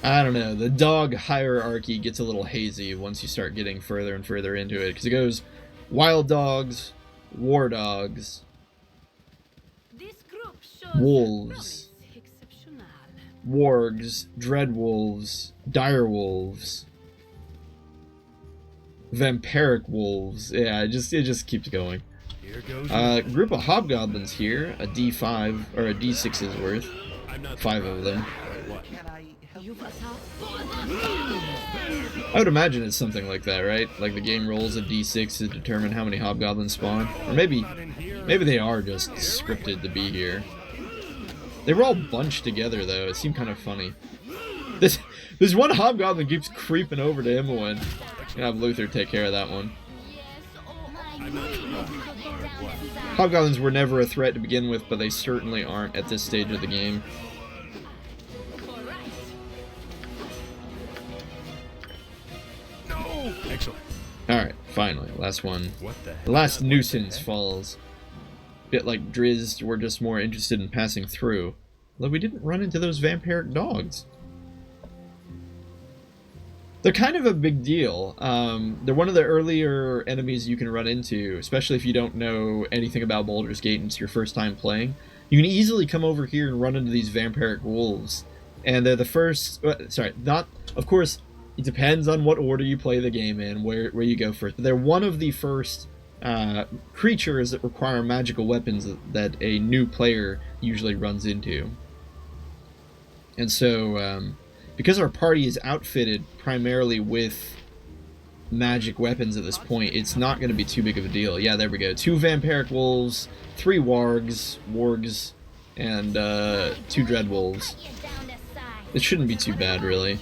I don't know, the dog hierarchy gets a little hazy once you start getting further and further into it, because it goes wild dogs, war dogs, This group shows wolves, promise exceptional. wargs, dreadwolves, direwolves, vampiric wolves. Yeah, it just keeps going. Here goes Group of hobgoblins here, a D5 or a D6's worth, I'm not 5 of them. Can I help? You must have I would imagine it's something like that, right? Like the game rolls a D6 to determine how many hobgoblins spawn, or maybe they are just scripted to be here. They were all bunched together though. It seemed kind of funny. This one hobgoblin keeps creeping over to Imoen. Gonna have Luther take care of that one. Hobgoblins were never a threat to begin with, but they certainly aren't at this stage of the game. No. Excellent. Alright, finally, last one. What the heck? The last nuisance falls. Bit like Drizzt, we're just more interested in passing through. Although we didn't run into those vampiric dogs. They're kind of a big deal. They're one of the earlier enemies you can run into, especially if you don't know anything about Baldur's Gate and it's your first time playing. You can easily come over here and run into these vampiric wolves. And they're the first... Of course, it depends on what order you play the game in, where you go first. But they're one of the first creatures that require magical weapons that a new player usually runs into. And so... because our party is outfitted primarily with magic weapons at this point, it's not going to be too big of a deal. Yeah, there we go. 2 vampiric wolves, 3 wargs, and 2 dreadwolves. It shouldn't be too bad, really,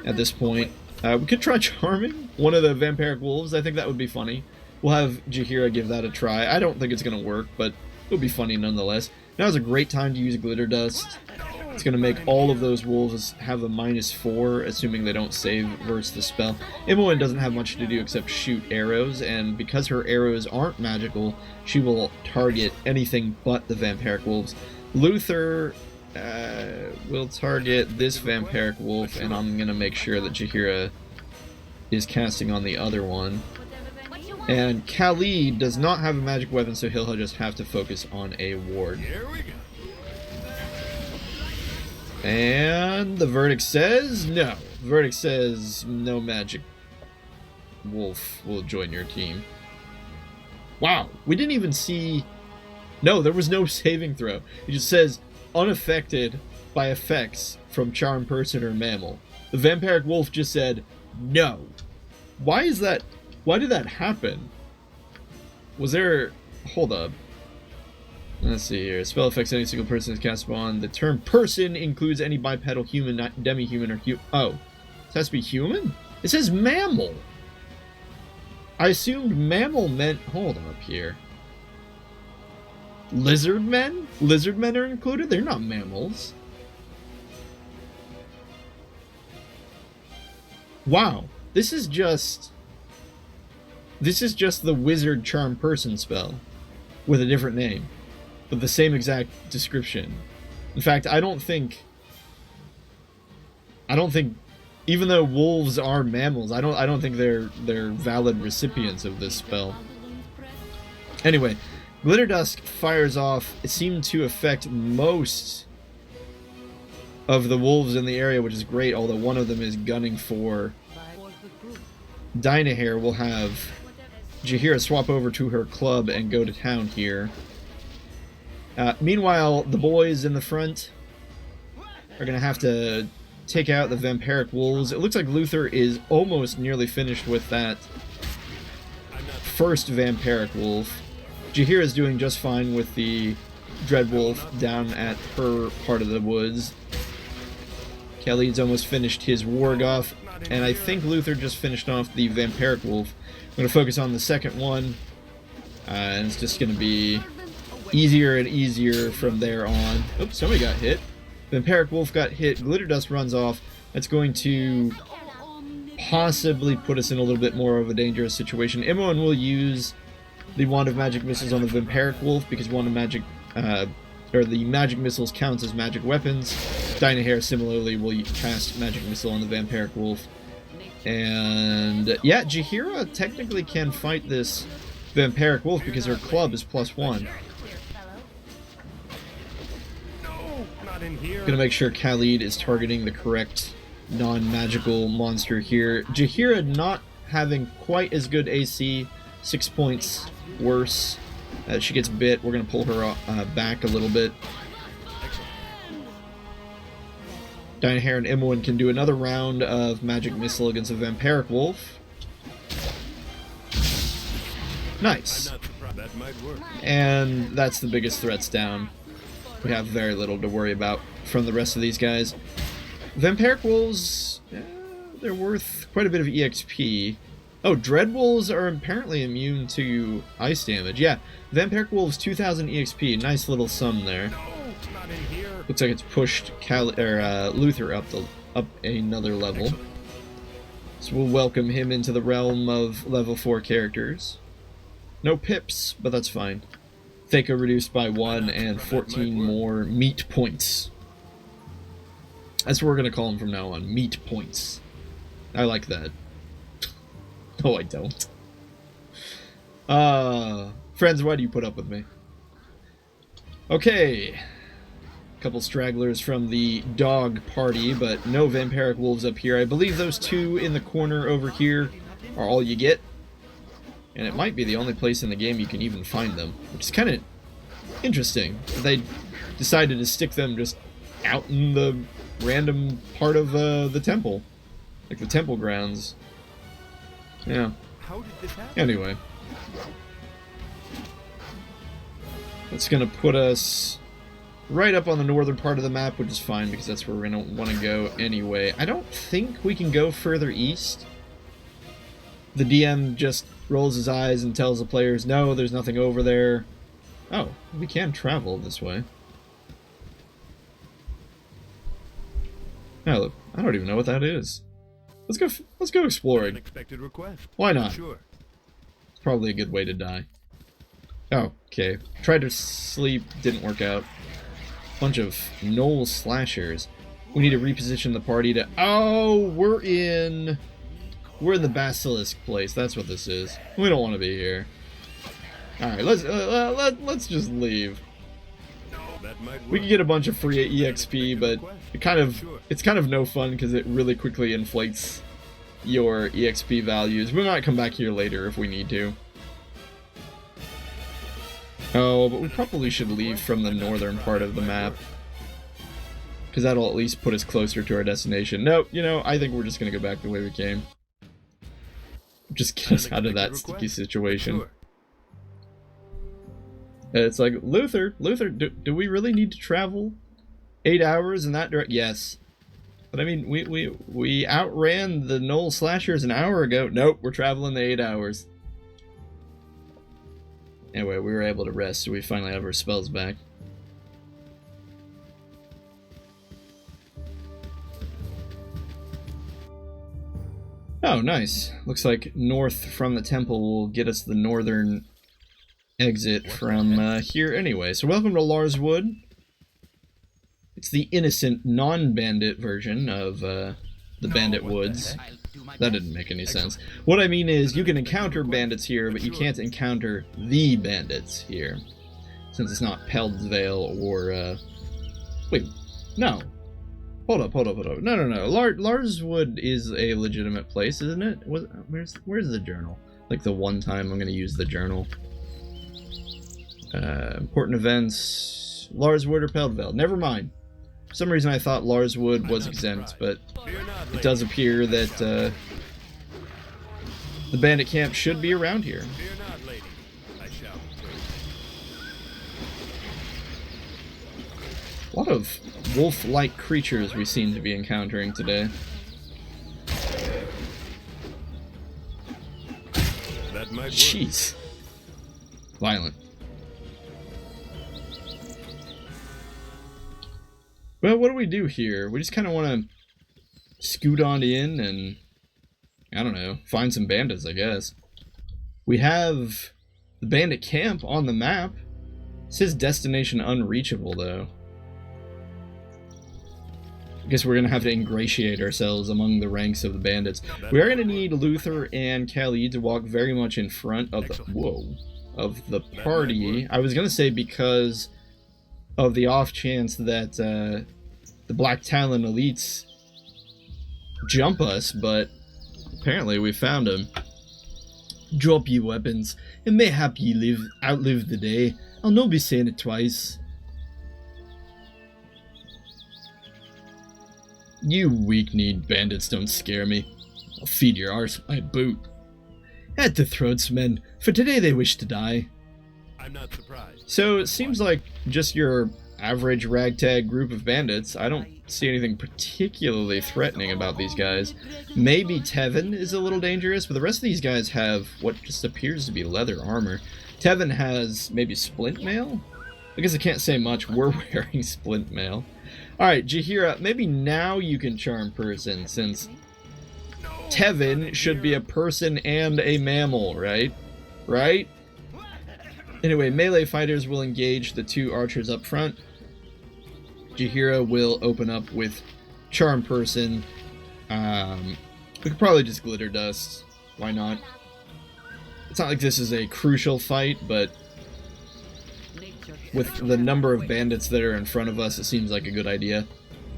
at this point. We could try charming one of the vampiric wolves. I think that would be funny. We'll have Jaheira give that a try. I don't think it's going to work, but it'll be funny nonetheless. Now's a great time to use glitter dust. It's going to make all of those wolves have a -4, assuming they don't save versus the spell. Imoen doesn't have much to do except shoot arrows, and because her arrows aren't magical, she will target anything but the vampiric wolves. Luther will target this vampiric wolf, and I'm going to make sure that Jaheira is casting on the other one. And Khalid does not have a magic weapon, so he'll just have to focus on a ward. Here we go. And the verdict says no. The verdict says no magic wolf will join your team. Wow, we didn't even see... No, there was no saving throw. It just says unaffected by effects from charm, person, or mammal. The vampiric wolf just said no. Why is that? Why did that happen? Was there... Hold up. Let's see here. Spell affects any single person is cast upon. The term person includes any bipedal human, not demi-human or Oh. It has to be human? It says mammal. I assumed mammal meant... Hold up here. Lizard men? Lizard men are included? They're not mammals. Wow. This is just the wizard charm person spell with a different name. With the same exact description. In fact, I don't think even though wolves are mammals, I don't think they're valid recipients of this spell. Anyway, glitter dust fires off. It seemed to affect most of the wolves in the area, which is great, although one of them is gunning for Dynahair. Will have Jaheira swap over to her club and go to town here. Meanwhile, the boys in the front are going to have to take out the vampiric wolves. It looks like Luther is almost nearly finished with that first vampiric wolf. Jaheira is doing just fine with the dreadwolf down at her part of the woods. Khalid's almost finished his warg off, and I think Luther just finished off the vampiric wolf. I'm going to focus on the second one, and it's just going to be easier and easier from there on. Oops, somebody got hit. Vampiric wolf got hit. Glitter dust runs off. That's going to possibly put us in a little bit more of a dangerous situation. Imoen will use the Wand of Magic Missiles on the vampiric wolf because the magic missiles counts as magic weapons. Dynahair similarly will cast magic missile on the vampiric wolf. And yeah, Jaheira technically can fight this vampiric wolf because her club is +1. Gonna make sure Khalid is targeting the correct non-magical monster here. Jaheira not having quite as good AC, 6 points worse. She gets bit. We're gonna pull her back a little bit. Dynahair and Imoen can do another round of magic missile against a vampiric wolf. Nice. And that's the biggest threats down. We have very little to worry about from the rest of these guys. Vampiric wolves, they're worth quite a bit of EXP. Oh, dread wolves are apparently immune to ice damage. Yeah, vampiric wolves 2,000 EXP. Nice little sum there. Looks like it's pushed Luther up another level. So we'll welcome him into the realm of level 4 characters. No pips, but that's fine. Thako reduced by 1 and 14 more meat points. That's what we're going to call them from now on, meat points. I like that. No, I don't. Friends, why do you put up with me? Okay. Couple stragglers from the dog party, but no vampiric wolves up here. I believe those two in the corner over here are all you get. And it might be the only place in the game you can even find them, which is kind of interesting. They decided to stick them just out in the random part of the temple. Like the temple grounds. Yeah. How did this happen? Anyway. That's gonna put us right up on the northern part of the map, which is fine because that's where we're gonna want to go anyway. I don't think we can go further east. The DM just rolls his eyes and tells the players, no, there's nothing over there. Oh, we can travel this way. Oh, look, I don't even know what that is. Let's go exploring. Unexpected request. Why not? Sure. It's probably a good way to die. Oh, okay. Tried to sleep, didn't work out. Bunch of gnoll slashers. We need to reposition the party to... Oh, we're in the basilisk place. That's what this is. We don't want to be here. All right, let's just leave. That might work. We can get a bunch of free EXP, but it's kind of no fun because it really quickly inflates your EXP values. We might come back here later if we need to. Oh, but we probably should leave from the northern part of the map, because that'll at least put us closer to our destination. Nope, you know, I think we're just gonna go back the way we came. Just get us out of that sticky situation. Sure. It's like, Luther, do we really need to travel 8 hours in that direction? Yes. But I mean, we outran the gnoll slashers an hour ago. Nope, we're traveling the 8 hours. Anyway, we were able to rest, so we finally have our spells back. Oh, nice. Looks like north from the temple will get us the northern exit from here anyway. So welcome to Larswood. It's the innocent, non-bandit version of the Bandit Woods. That didn't make any sense. What I mean is, you can encounter bandits here, but you can't encounter the bandits here. Since it's not Peldsvale or, wait, no. Hold up. No. Larswood is a legitimate place, isn't it? Where's the journal? Like the one time I'm gonna use the journal. Important events, Larswood or Peldsvale. Never mind. For some reason I thought Larswood was exempt, but it does appear that the bandit camp should be around here. Fear not, lady. I shall. A lot of wolf-like creatures we seem to be encountering today. That might work. Jeez. Violent. Well, what do we do here? We just kind of want to scoot on in and, I don't know, find some bandits, I guess. We have the bandit camp on the map. It says destination unreachable, though. I guess we're going to have to ingratiate ourselves among the ranks of the bandits. We are going to need Luther and Callie to walk very much in front of the party. I was going to say because of the off chance that the Black Talon elites jump us, but apparently we found them. Drop ye weapons, and mayhap ye outlive the day. I'll no be saying it twice. You weak-kneed bandits don't scare me. I'll feed your arse with my boot. At the throats, men, for today they wish to die. I'm not surprised. So it seems like just your average ragtag group of bandits. I don't see anything particularly threatening about these guys. Maybe Tevin is a little dangerous, but the rest of these guys have what just appears to be leather armor. Tevin has maybe splint mail? I guess I can't say much. We're wearing splint mail. Alright, Jaheira, maybe now you can charm person, since Tevin should be a person and a mammal, right? Right? Anyway, melee fighters will engage the two archers up front. Jaheira will open up with charm person. We could probably just glitter dust. Why not? It's not like this is a crucial fight, but with the number of bandits that are in front of us, it seems like a good idea.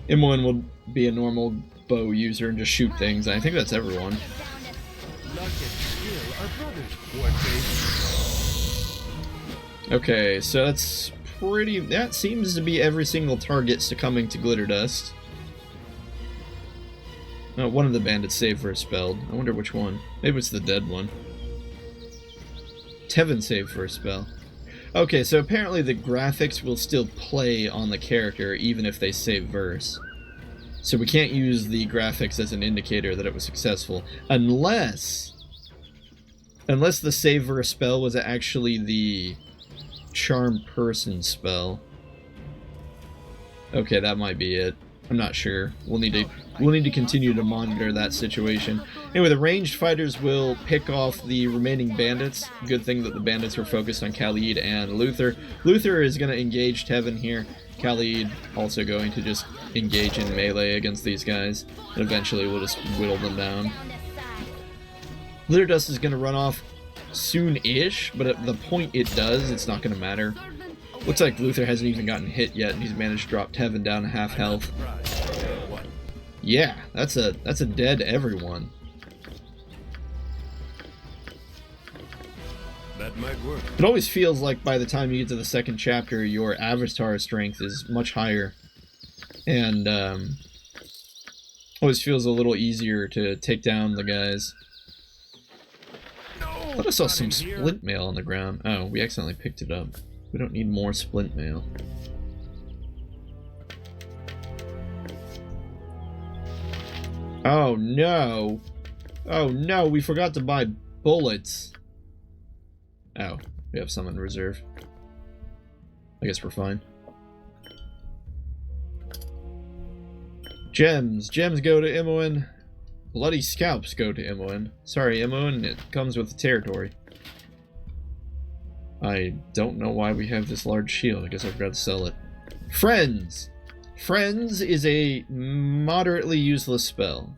Imoen will be a normal bow user and just shoot things. I think that's everyone. Okay, so that's pretty... That seems to be every single target succumbing to glitter dust. Oh, one of the bandits saved for a spell. I wonder which one. Maybe it's the dead one. Tevin saved for a spell. Okay, so apparently the graphics will still play on the character even if they save verse. So we can't use the graphics as an indicator that it was successful, unless the save verse spell was actually the charm person spell. Okay, that might be it. I'm not sure. We'll need to continue to monitor that situation. Anyway, the ranged fighters will pick off the remaining bandits. Good thing that the bandits were focused on Khalid and Luther. Luther is going to engage Tevin here. Khalid also going to just engage in melee against these guys. And eventually we'll just whittle them down. Glitter Dust is going to run off soon-ish, but at the point it does, it's not going to matter. Looks like Luther hasn't even gotten hit yet, and he's managed to drop Tevin down to half health. Yeah, that's a dead everyone. That might work. It always feels like by the time you get to the second chapter, your avatar strength is much higher, and always feels a little easier to take down the guys. I thought I saw some splint mail on the ground. Oh, we accidentally picked it up. We don't need more splint mail. Oh no! Oh no, we forgot to buy bullets. Oh, we have some in reserve. I guess we're fine. Gems. Gems go to Imoen. Bloody scalps go to Imoen. Sorry, Imoen, it comes with the territory. I don't know why we have this large shield. I guess I forgot to sell it. Friends! Friends is a moderately useless spell.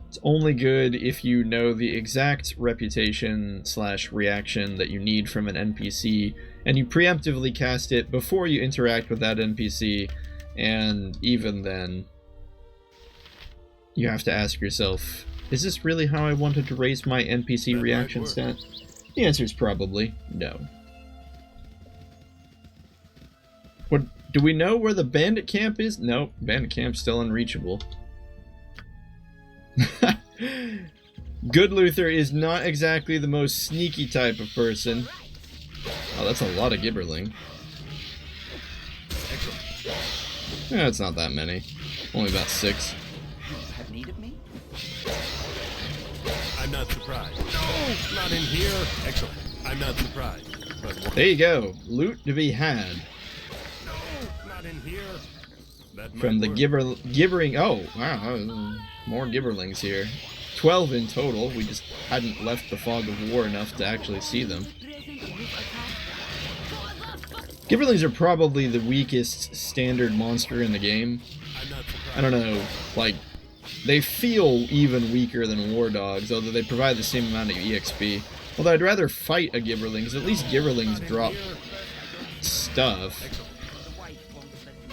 It's only good if you know the exact reputation / reaction that you need from an NPC, and you preemptively cast it before you interact with that NPC, and even then, you have to ask yourself, is this really how I wanted to raise my NPC reaction stat? The answer is probably no. What, do we know where the bandit camp is? Nope, bandit camp's still unreachable. Good Luther is not exactly the most sneaky type of person. Oh, that's a lot of gibberling. Yeah, it's not that many. Only about 6. Have need of me? I'm not surprised. No, not in here. Excellent. I'm not surprised. But There you go. Loot to be had. no, not in here. That From the might work. gibbering... Oh, wow. More gibberlings here. 12 in total. We just hadn't left the fog of war enough to actually see them. Gibberlings are probably the weakest standard monster in the game. I'm not surprised. I don't know, like, they feel even weaker than war dogs, although they provide the same amount of EXP. Although I'd rather fight a gibberling, because at least gibberlings drop stuff.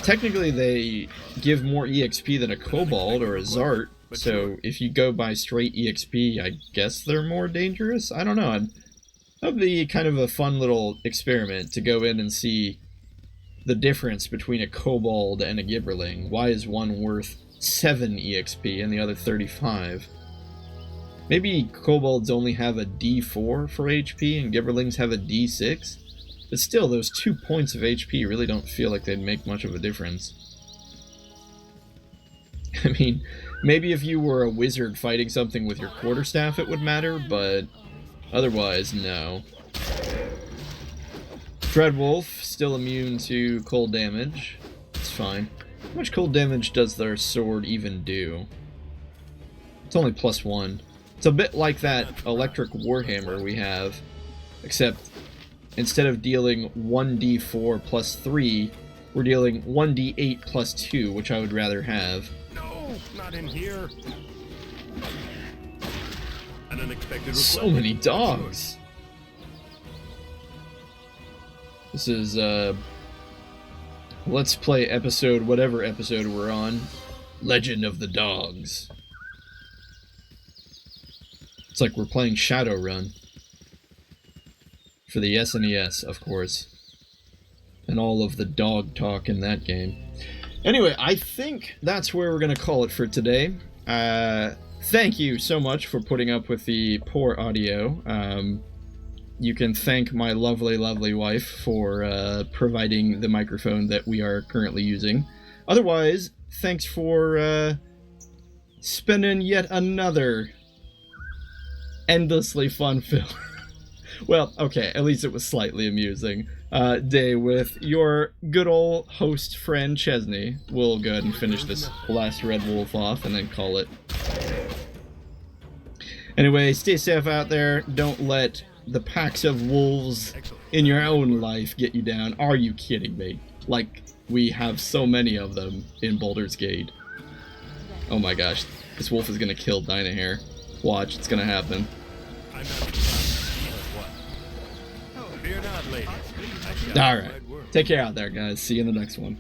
Technically they give more EXP than a kobold or a zart, so if you go by straight EXP, I guess they're more dangerous? I don't know. That'd be kind of a fun little experiment to go in and see the difference between a kobold and a gibberling. Why is one worth 7 EXP and the other 35? Maybe kobolds only have a D4 for HP and gibberlings have a D6? But still, those 2 points of HP really don't feel like they'd make much of a difference. I mean, maybe if you were a wizard fighting something with your quarterstaff it would matter, but otherwise, no. Dreadwolf, still immune to cold damage. It's fine. How much cold damage does their sword even do? It's only +1. It's a bit like that electric warhammer we have, except instead of dealing 1d4 +3, we're dealing 1d8 +2, which I would rather have. No, not in here. An unexpected request. So many dogs. This is, let's play episode, whatever episode we're on. Legend of the Dogs. It's like we're playing Shadowrun. For the SNES, of course. And all of the dog talk in that game. Anyway, I think that's where we're going to call it for today. Thank you so much for putting up with the poor audio. You can thank my lovely, lovely wife for providing the microphone that we are currently using. Otherwise, thanks for spending yet another endlessly fun-filled... well, okay, at least it was slightly amusing. Day with your good old host friend Chezni. We'll go ahead and finish this last red wolf off and then call it. Anyway, stay safe out there. Don't let the packs of wolves in your own life get you down. Are you kidding me? Like, we have so many of them in Baldur's Gate. Oh my gosh, this wolf is gonna kill Dinah here. Watch, it's gonna happen. I'm not surprised. What? Oh, fear not, lady. Alright, take care out there, guys. See you in the next one.